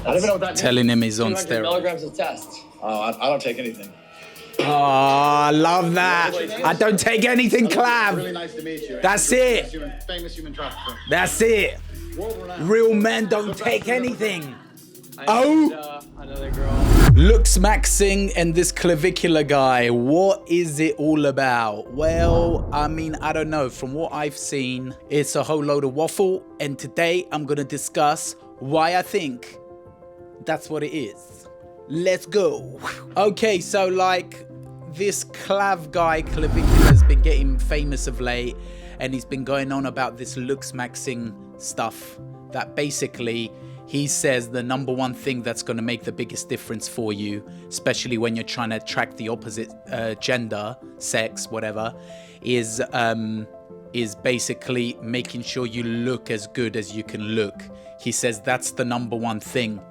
I don't even know what that means. Telling him he's on 200 steroids. milligrams of test. Oh, I don't take anything. Oh, I love that. I don't take anything, Clav. Really nice to meet you. That's it. Famous human trafficker. That's it. Real men don't take anything. Oh, Another girl. Looksmaxxing and this clavicular guy. What is it all about? Well, I mean, I don't know. From what I've seen, it's a whole load of waffle. And today I'm going to discuss why I think that's what it is. Let's go. Okay, so like this Clav guy, Clavicular, has been getting famous of late, and he's been going on about this Looksmaxxing stuff that basically he says the number one thing that's going to make the biggest difference for you, especially when you're trying to attract the opposite gender, sex, whatever, is basically making sure you look as good as you can look. He says that's the number one thing.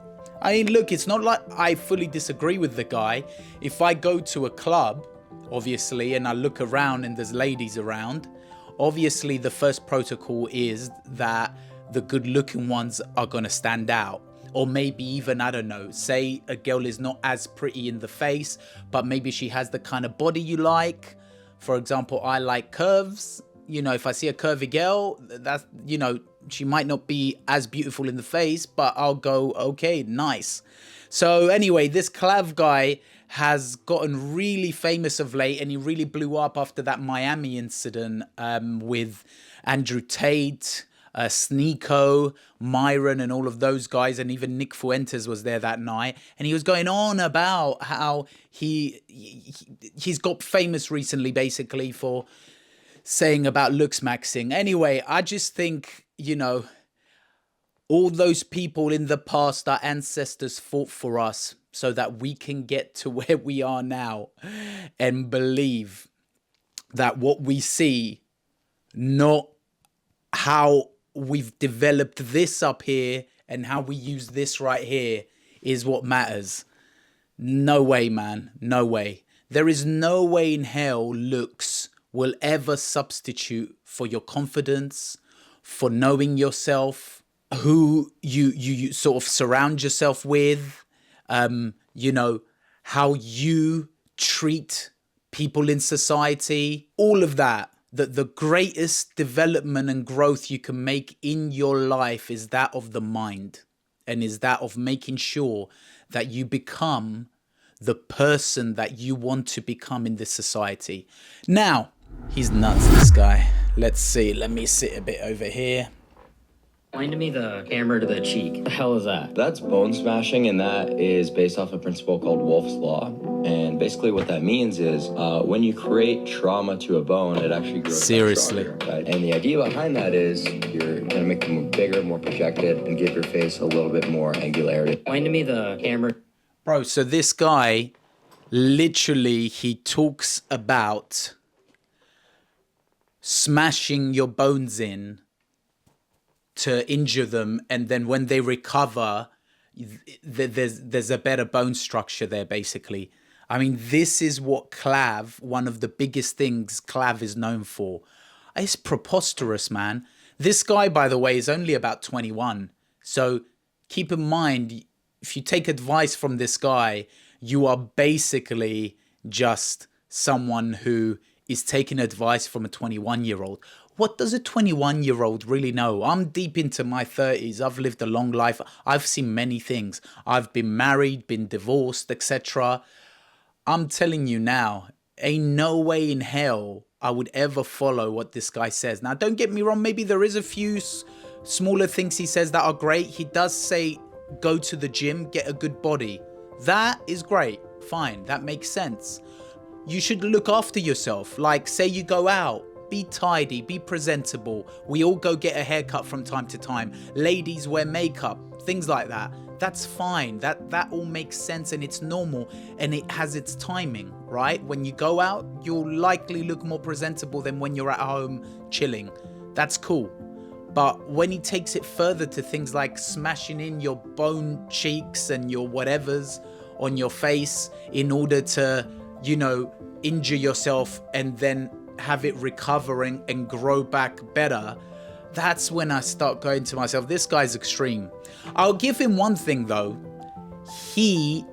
I mean, look, it's not like I fully disagree with the guy. If I go to a club, obviously, and I look around and there's ladies around, obviously the first protocol is that the good looking ones are going to stand out. Or maybe even, I don't know, say a girl is not as pretty in the face, but maybe she has the kind of body you like. For example, I like curves. You know, if I see a curvy girl, that's, you know, she might not be as beautiful in the face, but I'll go, okay, nice. So anyway, this Clav guy has gotten really famous of late, and he really blew up after that Miami incident with Andrew Tate, Sneeko, Myron, and all of those guys, and even Nick Fuentes was there that night, and he was going on about how he's got famous recently, basically, for saying about Looksmaxxing. Anyway, I just think, you know, all those people in the past, our ancestors fought for us so that we can get to where we are now and believe that what we see, not how we've developed this up here and how we use this right here, is what matters. No way, man. No way. There is no way in hell looks will ever substitute for your confidence, for knowing yourself, who you sort of surround yourself with, you know, how you treat people in society, all of that. That the greatest development and growth you can make in your life is that of the mind, and is that of making sure that you become the person that you want to become in this society. Now, he's nuts, this guy. Let's see. Let me sit a bit over here. Explain to me the hammer to the cheek. What the hell is that? That's bone smashing, and that is based off a principle called Wolff's Law. And basically what that means is when you create trauma to a bone, it actually grows Seriously. back stronger, right? And the idea behind that is you're going to make them bigger, more projected, and give your face a little bit more angularity. Explain to me the hammer. Bro, so this guy, literally, he talks about smashing your bones in to injure them, and then when they recover, there's a better bone structure there, basically. I mean, this is what Clav, one of the biggest things Clav is known for. It's preposterous, man. This guy, by the way, is only about 21. So keep in mind, if you take advice from this guy, you are basically just someone who is taking advice from a 21-year-old. What does a 21-year-old really know? I'm deep into my 30s. I've lived a long life. I've seen many things. I've been married, been divorced, etc. I'm telling you now, ain't no way in hell I would ever follow what this guy says. Now, don't get me wrong. Maybe there is a few smaller things he says that are great. He does say, go to the gym, get a good body. That is great. Fine. That makes sense. You should look after yourself. Like, say you go out, be tidy, be presentable. We all go get a haircut from time to time. Ladies wear makeup, things like that. That's fine. That all makes sense, and it's normal, and it has its timing, right? When you go out, you'll likely look more presentable than when you're at home chilling. That's cool. But when he takes it further to things like smashing in your bone cheeks and your whatevers on your face in order to, you know, injure yourself and then have it recovering and grow back better, that's when I start going to myself, this guy's extreme. I'll give him one thing though. He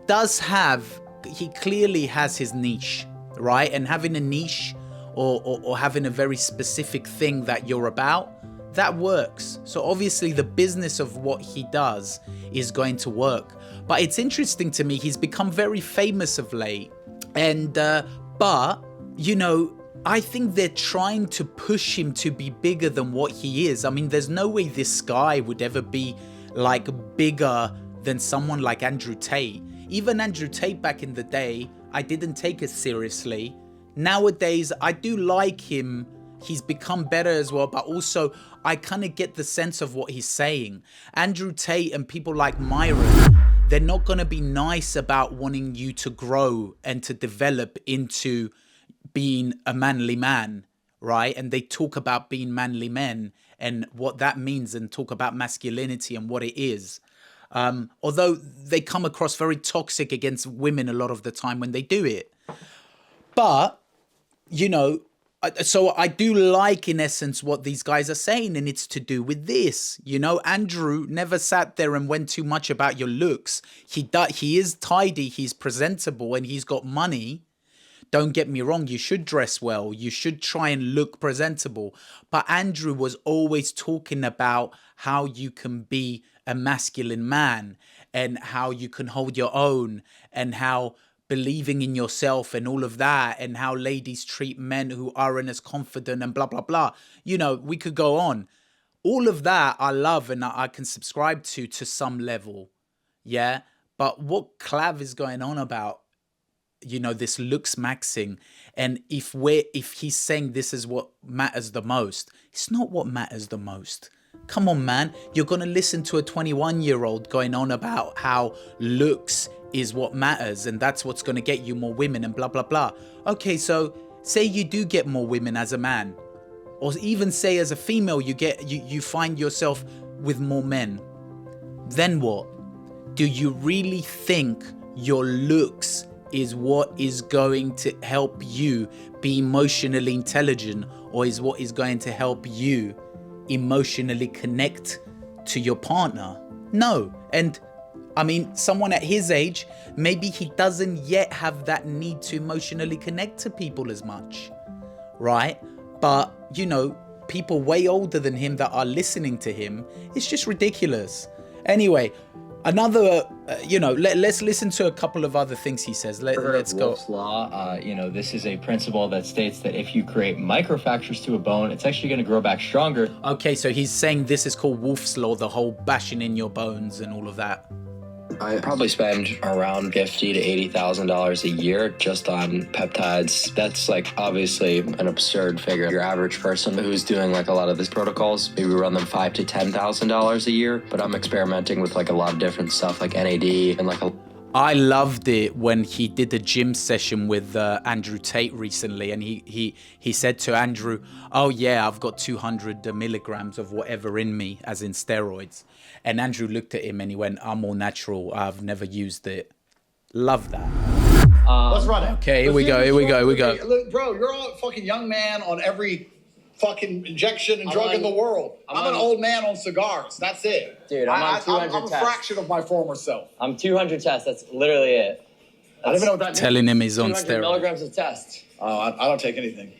clearly has his niche, right? And having a niche or having a very specific thing that you're about, that works. So obviously the business of what he does is going to work. But it's interesting to me, he's become very famous of late. And, but, you know, I think they're trying to push him to be bigger than what he is. I mean, there's no way this guy would ever be like bigger than someone like Andrew Tate. Even Andrew Tate back in the day, I didn't take it seriously. Nowadays, I do like him. He's become better as well, but also I kind of get the sense of what he's saying. Andrew Tate and people like Myron, they're not going to be nice about wanting you to grow and to develop into being a manly man, right? And they talk about being manly men and what that means and talk about masculinity and what it is. Although they come across very toxic against women a lot of the time when they do it. But, you know, so I do like, in essence, what these guys are saying, and it's to do with this. You know, Andrew never sat there and went too much about your looks. He is tidy, he's presentable, and he's got money. Don't get me wrong, you should dress well. You should try and look presentable. But Andrew was always talking about how you can be a masculine man and how you can hold your own and how believing in yourself and all of that, and how ladies treat men who aren't as confident and blah, blah, blah. You know, we could go on. All of that I love and I can subscribe to some level. Yeah. But what Clav is going on about, you know, this Looksmaxxing, and if he's saying this is what matters the most, it's not what matters the most. Come on, man. You're going to listen to a 21-year-old going on about how looks is what matters and that's what's going to get you more women and blah, blah, blah. Okay, so say you do get more women as a man, or even say as a female you find yourself with more men. Then what? Do you really think your looks is what is going to help you be emotionally intelligent, or is what is going to help you emotionally connect to your partner? No. And I mean, someone at his age, maybe he doesn't yet have that need to emotionally connect to people as much, right? But, you know, people way older than him that are listening to him, it's just ridiculous. Anyway, another, you know, let's listen to a couple of other things he says. Let's go. Wolff's Law, you know, this is a principle that states that if you create microfractures to a bone, it's actually going to grow back stronger. Okay, so he's saying this is called Wolff's Law, the whole bashing in your bones and all of that. I probably spend around $50,000 to $80,000 a year just on peptides. That's like obviously an absurd figure. Your average person who's doing like a lot of these protocols, maybe run them $5,000 to $10,000 a year. But I'm experimenting with like a lot of different stuff like NAD and like a... I loved it when he did a gym session with Andrew Tate recently, and he said to Andrew, oh yeah, I've got 200 milligrams of whatever in me, as in steroids. And Andrew looked at him and he went, I'm all natural, I've never used it. Love that. Let's run it. Okay, here we go. Look, bro, you're a fucking young man on every fucking injection and drug in the world. I'm an old man on cigars. That's it. Dude, I'm on 200 I'm a tests. fraction of my former self. I'm 200 tests. That's literally it. I don't even know what that means. Telling him he's on 200 steroids. milligrams of test. Oh, I don't take anything.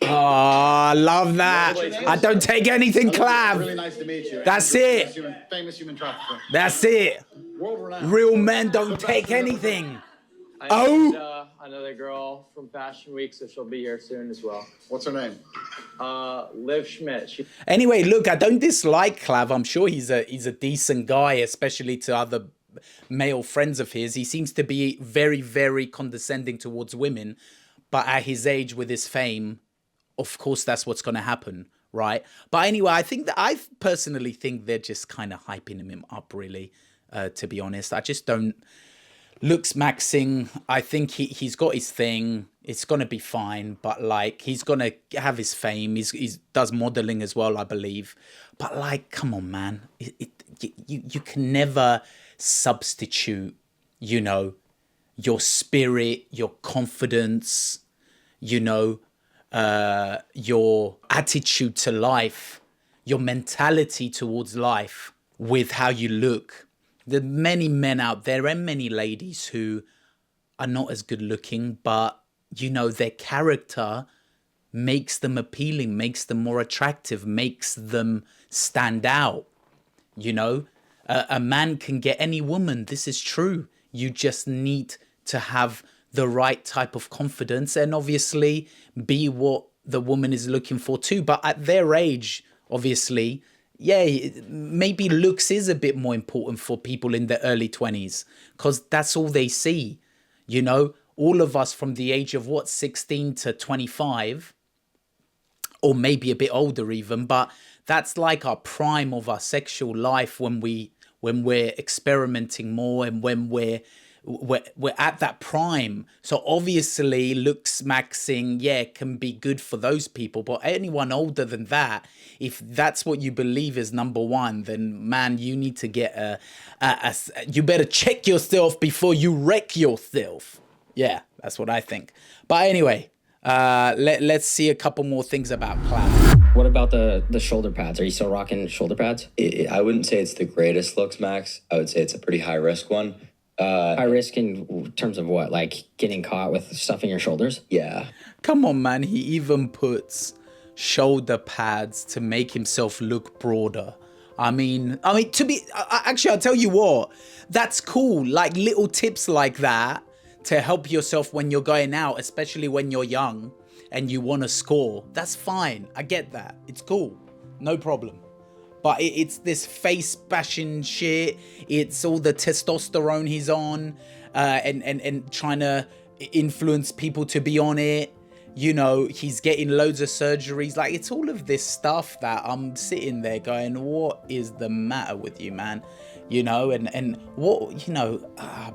Oh, I love that. I don't take anything, Really Clav. nice to meet you. That's Andrew, it. Famous human trafficker. That's it. World-renowned. Real men don't take anything. Oh. Another girl from Fashion Week, so she'll be here soon as well. What's her name? Liv Schmidt. Anyway, look, I don't dislike Clav. I'm sure he's a decent guy, especially to other male friends of his. He seems to be very, very condescending towards women. But at his age, with his fame, of course, that's what's going to happen, right? But anyway, I personally think they're just kind of hyping him up, really, to be honest. I just don't... Looksmaxxing, I think he's got his thing. It's going to be fine, but like he's going to have his fame. He does modeling as well, I believe. But like, come on, man. You can never substitute, you know, your spirit, your confidence, you know, your attitude to life, your mentality towards life with how you look. There are many men out there and many ladies who are not as good looking, but you know, their character makes them appealing, makes them more attractive, makes them stand out. You know, a man can get any woman. This is true. You just need to have the right type of confidence and obviously be what the woman is looking for too. But at their age, obviously, yeah, maybe looks is a bit more important for people in the early 20s because that's all they see. You know, all of us from the age of 16 to 25, or maybe a bit older even, but that's like our prime of our sexual life when we're experimenting more and when we're at that prime. So obviously Looksmaxxing, yeah, can be good for those people, but anyone older than that, if that's what you believe is number one, then man, you need to get you better check yourself before you wreck yourself. Yeah, that's what I think. But anyway, let's see a couple more things about Clav. What about the shoulder pads? Are you still rocking shoulder pads? I wouldn't say it's the greatest looks, Max. I would say it's a pretty high risk one. High risk in terms of what? Like getting caught with stuff in your shoulders? Yeah. Come on, man. He even puts shoulder pads to make himself look broader. I mean, to be actually, I'll tell you what, that's cool. Like little tips like that to help yourself when you're going out, especially when you're young and you want to score. That's fine. I get that. It's cool. No problem. But it's this face bashing shit. It's all the testosterone he's on and trying to influence people to be on it. You know, he's getting loads of surgeries. Like, it's all of this stuff that I'm sitting there going, what is the matter with you, man? You know, and what, you know,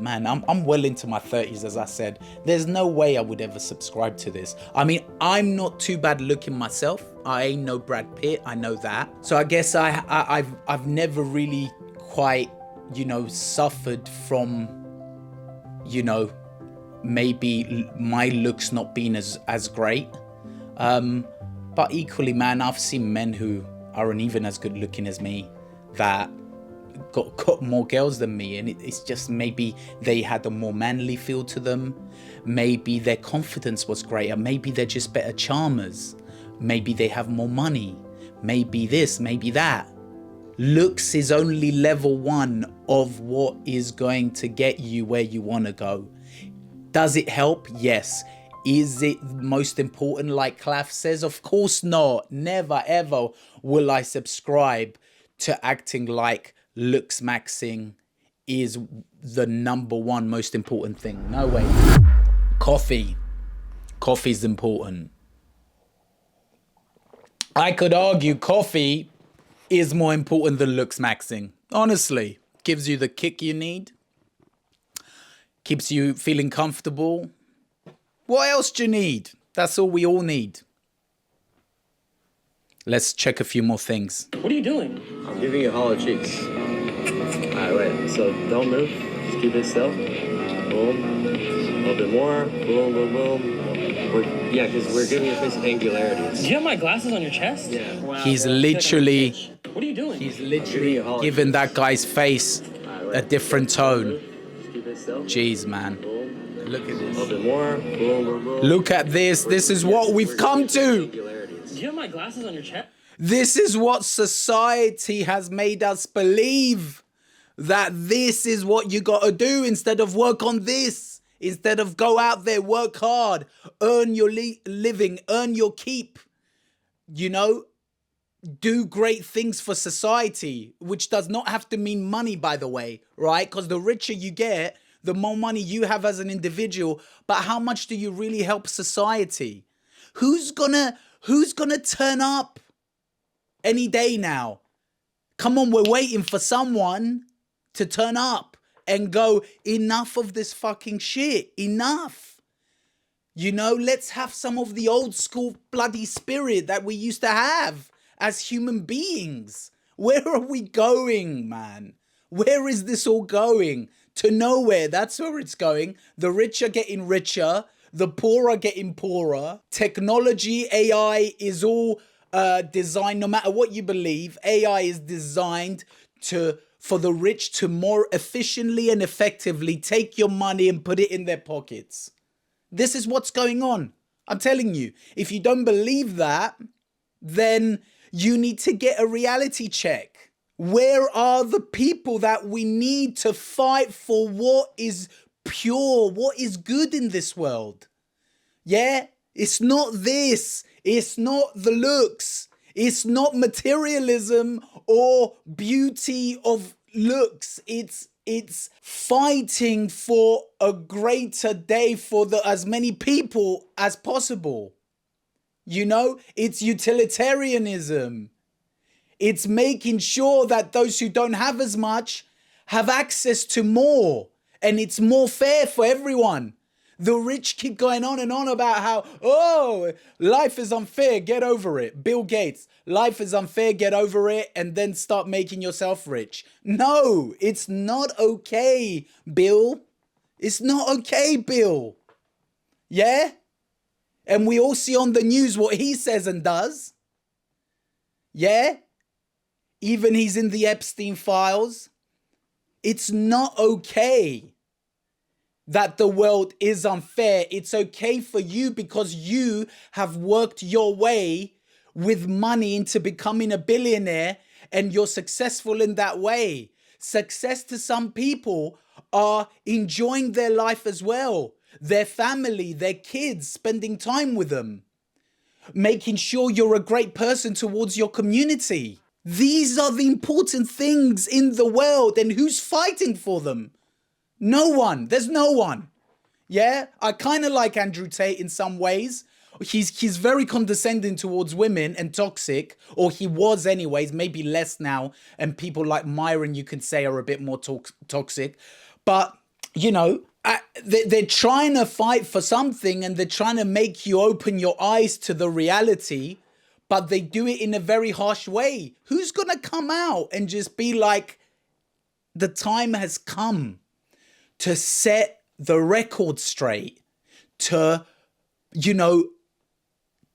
man, I'm well into my 30s, as I said. There's no way I would ever subscribe to this. I mean, I'm not too bad looking myself. I ain't no Brad Pitt, I know that. So I guess I've never really quite, you know, suffered from, you know, maybe my looks not being as great. But equally, man, I've seen men who aren't even as good looking as me that got more girls than me, and it's just maybe they had a more manly feel to them. Maybe their confidence was greater. Maybe they're just better charmers. Maybe they have more money. Maybe this, maybe that. Looks is only level 1 of what is going to get you where you want to go. Does it help? Yes. Is it most important, like Clav says? Of course not. Never ever will I subscribe to acting like Looksmaxxing is the number 1 most important thing. No way. Coffee. Coffee's important. I could argue coffee is more important than Looksmaxxing. Honestly, gives you the kick you need. Keeps you feeling comfortable. What else do you need? That's all we all need. Let's check a few more things. What are you doing? I'm giving you hollow cheeks. Alright, wait. So don't move. Just keep it still. Boom. A little bit more. Boom, boom, boom. Because we're giving your face angularities. Do you have my glasses on your chest? Yeah. Wow, He's bro. literally What are you doing? He's literally giving that guy's face a different tone. Just keep it still. Jeez, man. Boom. Look at A this. little bit more. Boom, boom, boom. Look at this. This is what we've come to. Angularities. Do you have my glasses on your chest? This is what society has made us believe. That this is what you got to do instead of work on this. Instead of go out there, work hard, earn your living, earn your keep. You know, do great things for society, which does not have to mean money, by the way, right? Because the richer you get, the more money you have as an individual. But how much do you really help society? Who's gonna turn up any day now? Come on, we're waiting for someone to turn up and go, enough of this fucking shit, enough. You know, let's have some of the old school bloody spirit that we used to have as human beings. Where are we going, man? Where is this all going? To nowhere, that's where it's going. The rich are getting richer, the poor are getting poorer. Technology, AI is all designed, no matter what you believe, AI is designed for the rich to more efficiently and effectively take your money and put it in their pockets. This is what's going on. I'm telling you, if you don't believe that, then you need to get a reality check. Where are the people that we need to fight for what is pure, what is good in this world? Yeah, it's not this. It's not the looks. It's not materialism or beauty of looks. It's fighting for a greater day for as many people as possible. You know, it's utilitarianism. It's making sure that those who don't have as much have access to more. And it's more fair for everyone. The rich keep going on and on about how, oh, life is unfair, get over it. Bill Gates, life is unfair, get over it, and then start making yourself rich. No, it's not okay, Bill. It's not okay, Bill. Yeah? And we all see on the news what he says and does. Yeah? Even he's in the Epstein files. It's not okay that the world is unfair. It's okay for you because you have worked your way with money into becoming a billionaire and you're successful in that way. Success to some people are enjoying their life as well. Their family, their kids, spending time with them. Making sure you're a great person towards your community. These are the important things in the world, and who's fighting for them? No one. There's no one. Yeah, I kind of like Andrew Tate in some ways. He's very condescending towards women and toxic, or he was anyways, maybe less now. And people like Myron, you could say, are a bit more toxic. But, you know, they're trying to fight for something, and they're trying to make you open your eyes to the reality, but they do it in a very harsh way. Who's going to come out and just be like, the time has come to set the record straight, to, you know,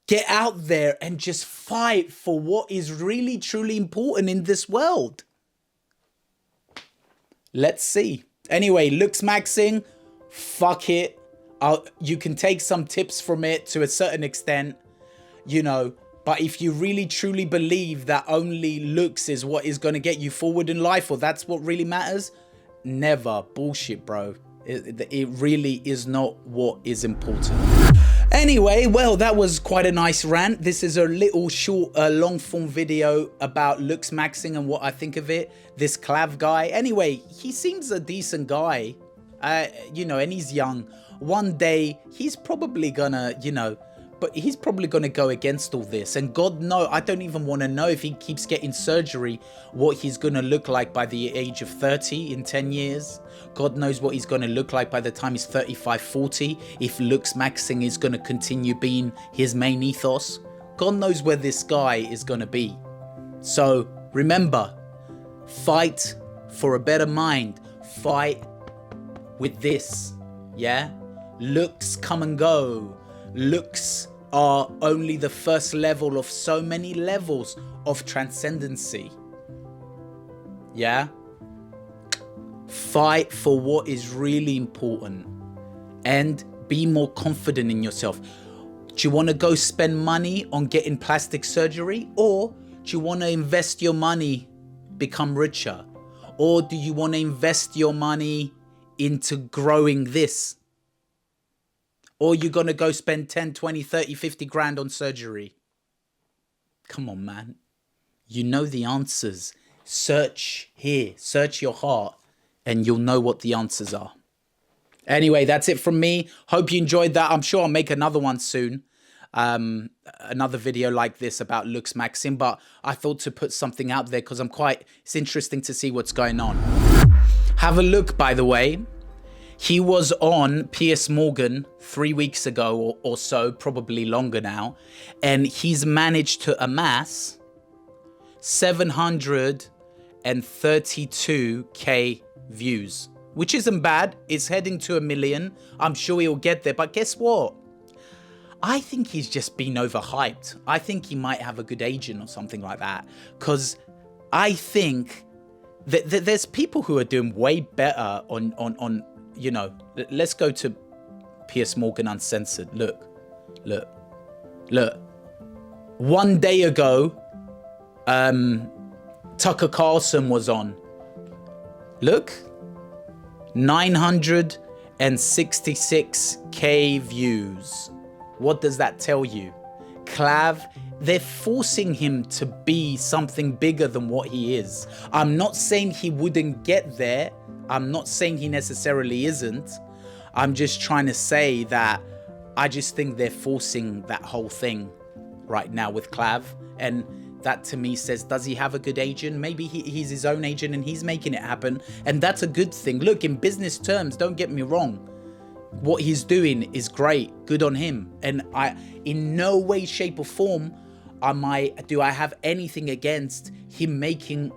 get out there and just fight for what is really, truly important in this world? Let's see. Anyway, Looksmaxxing, fuck it. You can take some tips from it to a certain extent, you know, but if you really, truly believe that only looks is what is going to get you forward in life, or that's what really matters, never. Bullshit, bro. It really is not what is important. Anyway, well, that was quite a nice rant. This is a little short, long form video about Looksmaxxing and what I think of it. This Clav guy. Anyway, he seems a decent guy, you know, and he's young. One day, he's probably gonna, you know, but he's probably going to go against all this. And God knows, I don't even want to know if he keeps getting surgery, what he's going to look like by the age of 30 in 10 years. God knows what he's going to look like by the time he's 35, 40. If Looksmaxxing is going to continue being his main ethos. God knows where this guy is going to be. So remember, fight for a better mind. Fight with this. Yeah? Looks come and go. Looks are only the first level of so many levels of transcendency. Yeah? Fight for what is really important and be more confident in yourself. Do you want to go spend money on getting plastic surgery, or do you want to invest your money, become richer? Or do you want to invest your money into growing this? Or you're going to go spend 10, 20, 30, 50 grand on surgery? Come on, man. You know the answers. Search here. Search your heart. And you'll know what the answers are. Anyway, that's it from me. Hope you enjoyed that. I'm sure I'll make another one soon. Another video like this about Looksmaxxing. But I thought to put something out there because it's interesting to see what's going on. Have a look, by the way. He was on Piers Morgan 3 weeks ago or so, probably longer now, and he's managed to amass 732k views, which isn't bad. It's heading to 1 million. I'm sure he'll get there, but guess what? I think he's just been overhyped. I think he might have a good agent or something like that. Because I think that there's people who are doing way better on you know, let's go to Piers Morgan Uncensored. Look. 1 day ago, Tucker Carlson was on. Look, 966k views. What does that tell you? Clav, they're forcing him to be something bigger than what he is. I'm not saying he wouldn't get there. I'm not saying he necessarily isn't. I'm just trying to say that I just think they're forcing that whole thing right now with Clav. And that to me says, does he have a good agent? Maybe he's his own agent and he's making it happen. And that's a good thing. Look, in business terms, don't get me wrong. What he's doing is great. Good on him. And I, in no way, shape or form, do I have anything against him making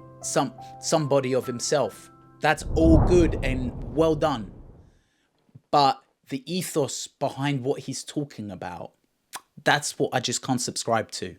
somebody of himself. That's all good and well done. But the ethos behind what he's talking about, that's what I just can't subscribe to.